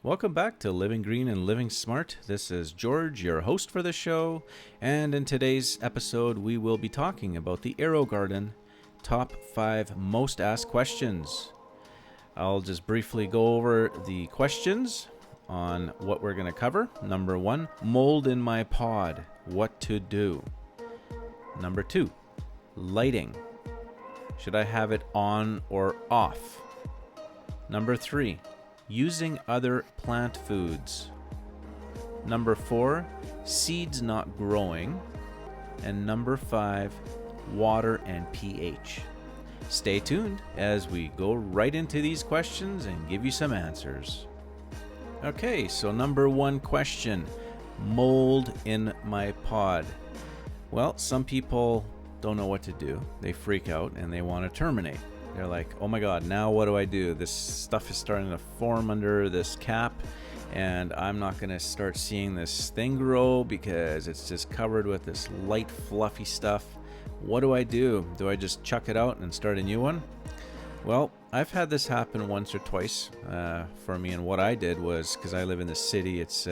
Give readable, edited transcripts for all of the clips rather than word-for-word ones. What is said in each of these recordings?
Welcome back to Living Green and Living Smart. This is George, your host for the show, and in today's episode we will be talking about the AeroGarden top 5 most asked questions. I'll just briefly go over the questions on what we're going to cover. Number 1, mold in my pod, what to do? Number 2, lighting. Should I have it on or off? Number 3, using other plant foods. Number 4, seeds not growing. And number 5, water and pH. Stay tuned as we go right into these questions and give you some answers. Okay, so number 1 question, mold in my pod. Well, some people don't know what to do. They freak out and they want to terminate. They're like, oh my God, now what do I do? This stuff is starting to form under this cap and I'm not going to start seeing this thing grow because it's just covered with this light, fluffy stuff. What do I do? Do I just chuck it out and start a new one? Well, I've had this happen once or twice for me, and what I did was, because I live in the city, it's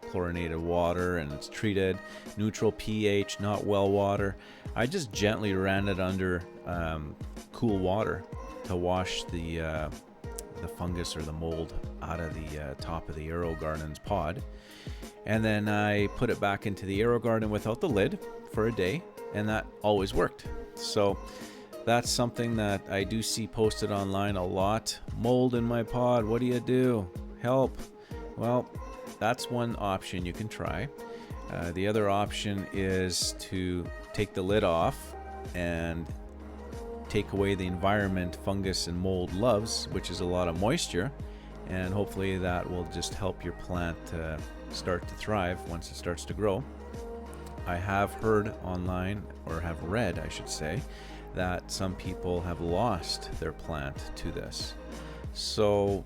chlorinated water and it's treated, neutral pH, not well water. I just gently ran it under cool water to wash the fungus or the mold out of the top of the AeroGarden's pod. And then I put it back into the AeroGarden without the lid for a day, and that always worked. So that's something that I do see posted online a lot. Mold in my pod, what do you do? Help. Well, that's one option you can try. The other option is to take the lid off and take away the environment fungus and mold loves, which is a lot of moisture, and hopefully that will just help your plant start to thrive once it starts to grow. I have heard online, or have read I should say, that some people have lost their plant to this. So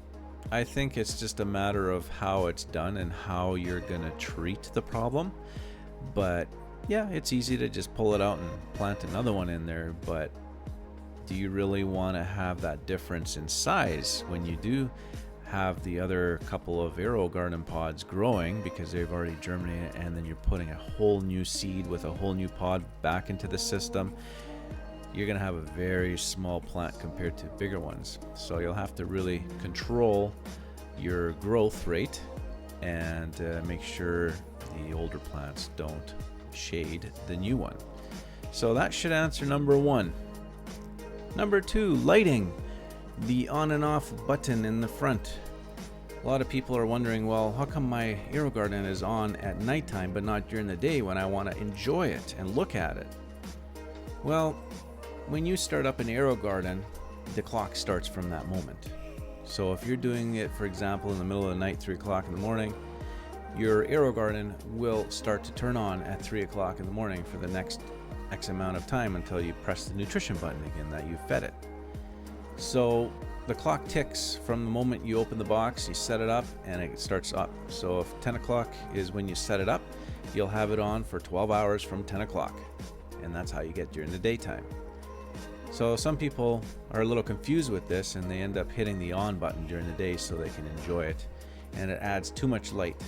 I think it's just a matter of how it's done and how you're going to treat the problem. But yeah, it's easy to just pull it out and plant another one in there, but do you really want to have that difference in size when you do have the other couple of AeroGarden pods growing because they've already germinated, and then you're putting a whole new seed with a whole new pod back into the system? You're going to have a very small plant compared to bigger ones. So you'll have to really control your growth rate and make sure the older plants don't shade the new one. So that should answer number 1. Number 2, lighting. The on and off button in the front. A lot of people are wondering, well, how come my AeroGarden is on at nighttime but not during the day when I want to enjoy it and look at it? Well, when you start up an AeroGarden, the clock starts from that moment. So if you're doing it, for example, in the middle of the night, 3 o'clock in the morning, your AeroGarden will start to turn on at 3 o'clock in the morning for the next X amount of time until you press the nutrition button again that you fed it. So the clock ticks from the moment you open the box, you set it up, and it starts up. So if 10 o'clock is when you set it up, you'll have it on for 12 hours from 10 o'clock. And that's how you get during the daytime. So some people are a little confused with this, and they end up hitting the on button during the day so they can enjoy it. And it adds too much light.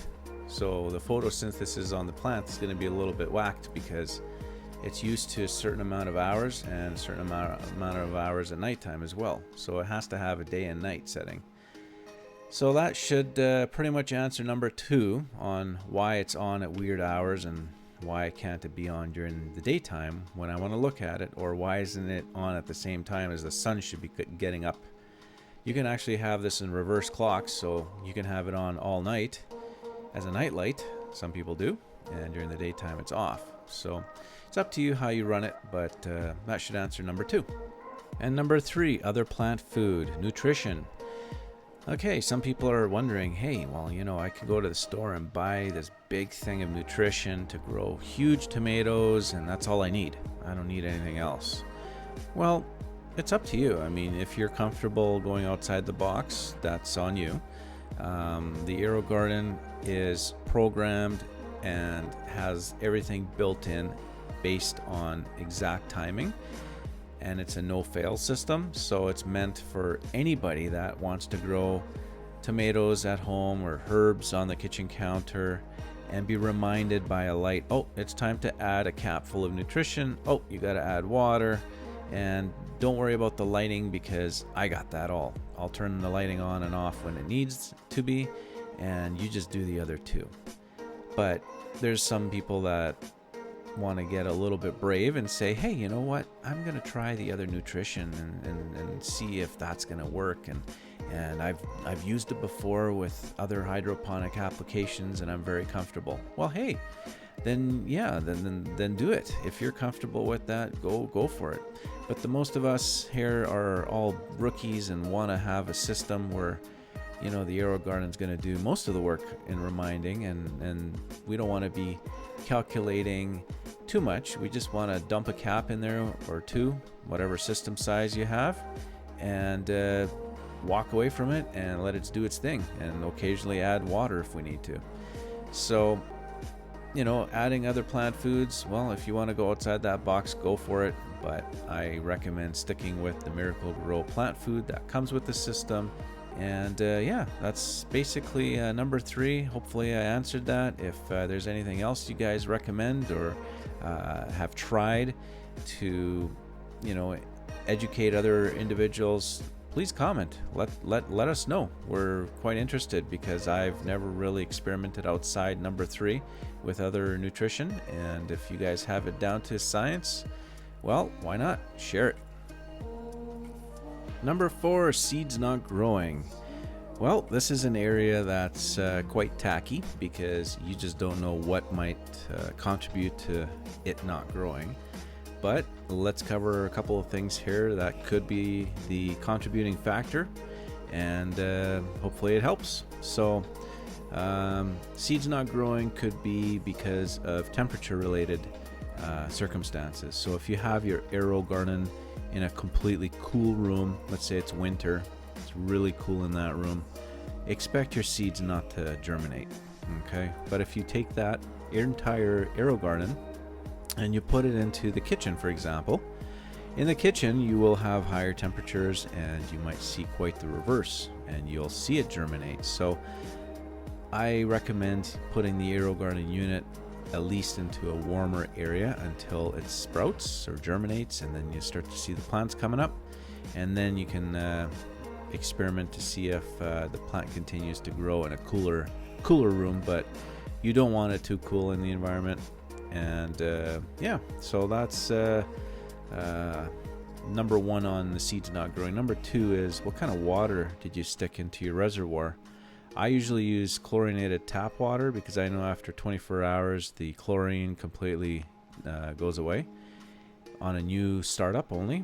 So the photosynthesis on the plant is going to be a little bit whacked because it's used to a certain amount of hours and a certain amount of hours at nighttime as well. So it has to have a day and night setting. So that should pretty much answer number 2 on why it's on at weird hours and why can't it be on during the daytime when I want to look at it, or why isn't it on at the same time as the sun should be getting up. You can actually have this in reverse clocks, so you can have it on all night as a night light. Some people do, and during the daytime it's off. So it's up to you how you run it, but that should answer number 2. And number 3, other plant food, nutrition. Okay, some people are wondering, hey, well, I could go to the store and buy this big thing of nutrition to grow huge tomatoes, and that's all I need. I don't need anything else. Well, it's up to you. I mean, if you're comfortable going outside the box, that's on you. The AeroGarden is programmed and has everything built in based on exact timing, and it's a no-fail system, so it's meant for anybody that wants to grow tomatoes at home or herbs on the kitchen counter and be reminded by a light, oh, it's time to add a cap full of nutrition. Oh, you got to add water. And don't worry about the lighting because I got that all. I'll turn the lighting on and off when it needs to be, and you just do the other two. But there's some people that want to get a little bit brave and say, hey, you know what? I'm going to try the other nutrition and see if that's going to work. And I've used it before with other hydroponic applications and I'm very comfortable. Well, hey, then do it. If you're comfortable with that, go for it. But the most of us here are all rookies and want to have a system where, you know, the AeroGarden's going to do most of the work in reminding, and we don't want to be calculating too much. We just want to dump a cap in there or two, whatever system size you have, and walk away from it and let it do its thing, and occasionally add water if we need to. So, you know, adding other plant foods, well, if you want to go outside that box, go for it. But I recommend sticking with the Miracle-Gro plant food that comes with the system. And that's basically number 3. Hopefully I answered that. If there's anything else you guys recommend or have tried to, you know, educate other individuals, please comment. Let us know. We're quite interested because I've never really experimented outside number 3 with other nutrition. And if you guys have it down to science, well, why not? Share it. Number 4, seeds not growing. Well, this is an area that's quite tacky because you just don't know what might contribute to it not growing. But let's cover a couple of things here that could be the contributing factor, and hopefully it helps. So seeds not growing could be because of temperature related circumstances. So if you have your AeroGarden in a completely cool room, let's say it's winter, it's really cool in that room, expect your seeds not to germinate. Okay, but if you take that entire AeroGarden and you put it into the kitchen, for example, in the kitchen you will have higher temperatures and you might see quite the reverse, and you'll see it germinate. So I recommend putting the AeroGarden unit at least into a warmer area until it sprouts or germinates, and then you start to see the plants coming up, and then you can experiment to see if the plant continues to grow in a cooler room, but you don't want it too cool in the environment. And so that's number 1 on the seeds not growing. Number 2 is, what kind of water did you stick into your reservoir? I usually use chlorinated tap water because I know after 24 hours the chlorine completely goes away on a new startup only,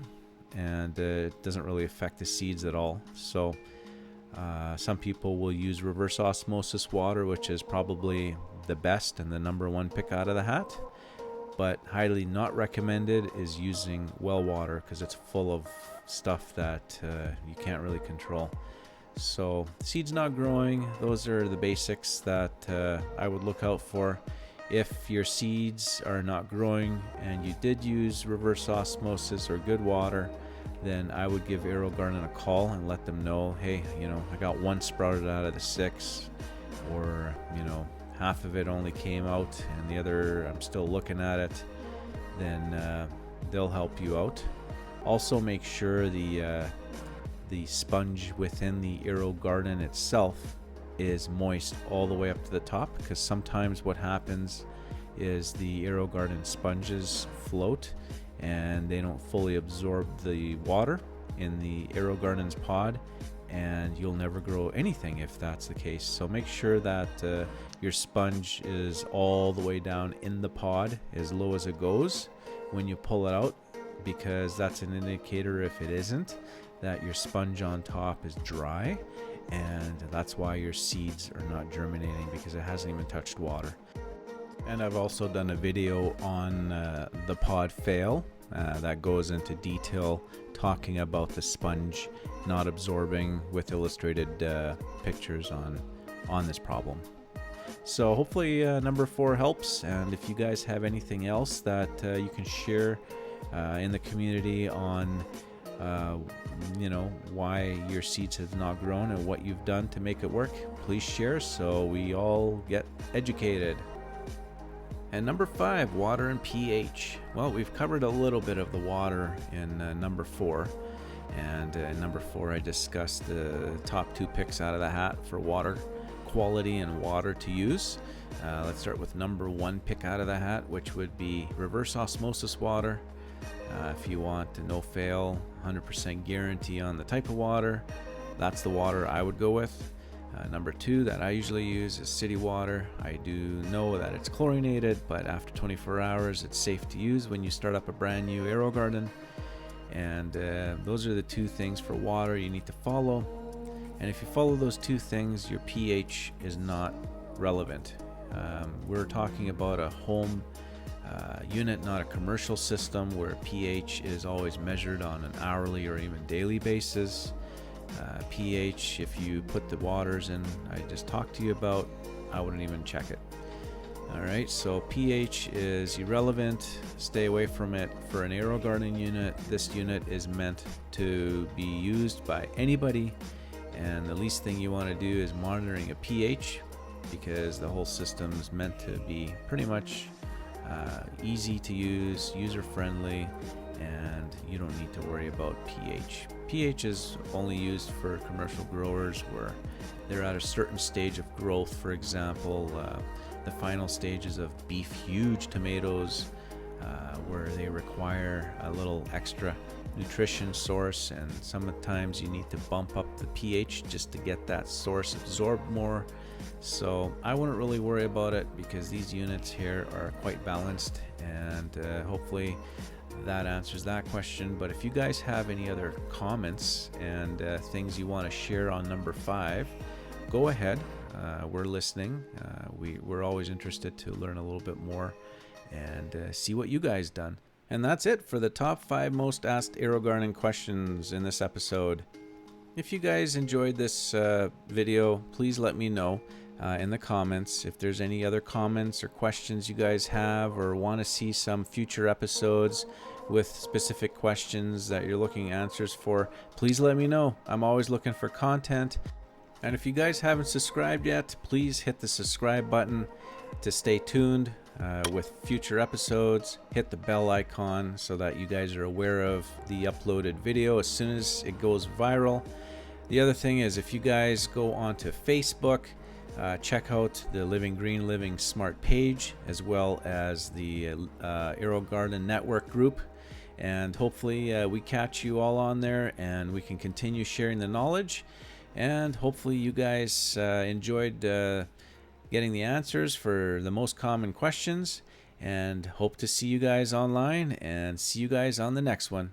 and it doesn't really affect the seeds at all. So some people will use reverse osmosis water, which is probably the best and the number 1 pick out of the hat, but highly not recommended is using well water because it's full of stuff that you can't really control. So seeds not growing, those are the basics that I would look out for. If your seeds are not growing and you did use reverse osmosis or good water, then I would give AeroGarden a call and let them know, hey, you know, I got 1 sprouted out of the 6, or, you know, half of it only came out and the other I'm still looking at it. Then they'll help you out. Also make sure the sponge within the AeroGarden itself is moist all the way up to the top, because sometimes what happens is the AeroGarden sponges float and they don't fully absorb the water in the AeroGarden's pod, and you'll never grow anything if that's the case. So make sure that your sponge is all the way down in the pod, as low as it goes when you pull it out, because that's an indicator, if it isn't, that your sponge on top is dry, and that's why your seeds are not germinating, because it hasn't even touched water. And I've also done a video on the pod fail that goes into detail talking about the sponge not absorbing, with illustrated pictures on this problem. So hopefully number 4 helps, and if you guys have anything else that you can share in the community on why your seeds have not grown and what you've done to make it work, please share so we all get educated. And number 5, water and pH. Well, we've covered a little bit of the water in number 4. And in number 4, I discussed the top 2 picks out of the hat for water quality and water to use. Let's start with number 1 pick out of the hat, which would be reverse osmosis water. If you want a no-fail, 100% guarantee on the type of water, that's the water I would go with. Number 2 that I usually use is city water. I do know that it's chlorinated, but after 24 hours, it's safe to use when you start up a brand new AeroGarden. And those are the 2 things for water you need to follow. And if you follow those 2 things, your pH is not relevant. We're talking about a home unit, not a commercial system where pH is always measured on an hourly or even daily basis. pH, if you put the waters in I just talked to you about, I wouldn't even check it. Alright, so pH is irrelevant. Stay away from it. For an AeroGarden unit, this unit is meant to be used by anybody, and the least thing you want to do is monitoring a pH, because the whole system is meant to be pretty much easy to use, user friendly, and you don't need to worry about pH. pH is only used for commercial growers where they're at a certain stage of growth. For example, the final stages of beef huge tomatoes, where they require a little extra nutrition source, and sometimes you need to bump up the pH just to get that source absorbed more. So I wouldn't really worry about it, because these units here are quite balanced, and hopefully that answers that question. But if you guys have any other comments and things you want to share on number 5, go ahead. We're listening. We're always interested to learn a little bit more and see what you guys done. And that's it for the top 5 most asked AeroGarden questions in this episode. If you guys enjoyed this video, please let me know in the comments. If there's any other comments or questions you guys have, or want to see some future episodes with specific questions that you're looking answers for, please let me know. I'm always looking for content. And if you guys haven't subscribed yet, please hit the subscribe button to stay tuned with future episodes. Hit the bell icon so that you guys are aware of the uploaded video as soon as it goes viral. The other thing is, if you guys go onto Facebook, check out the Living Green, Living Smart page, as well as the AeroGarden Network group. And hopefully we catch you all on there, and we can continue sharing the knowledge. And hopefully you guys enjoyed getting the answers for the most common questions, and hope to see you guys online, and see you guys on the next one.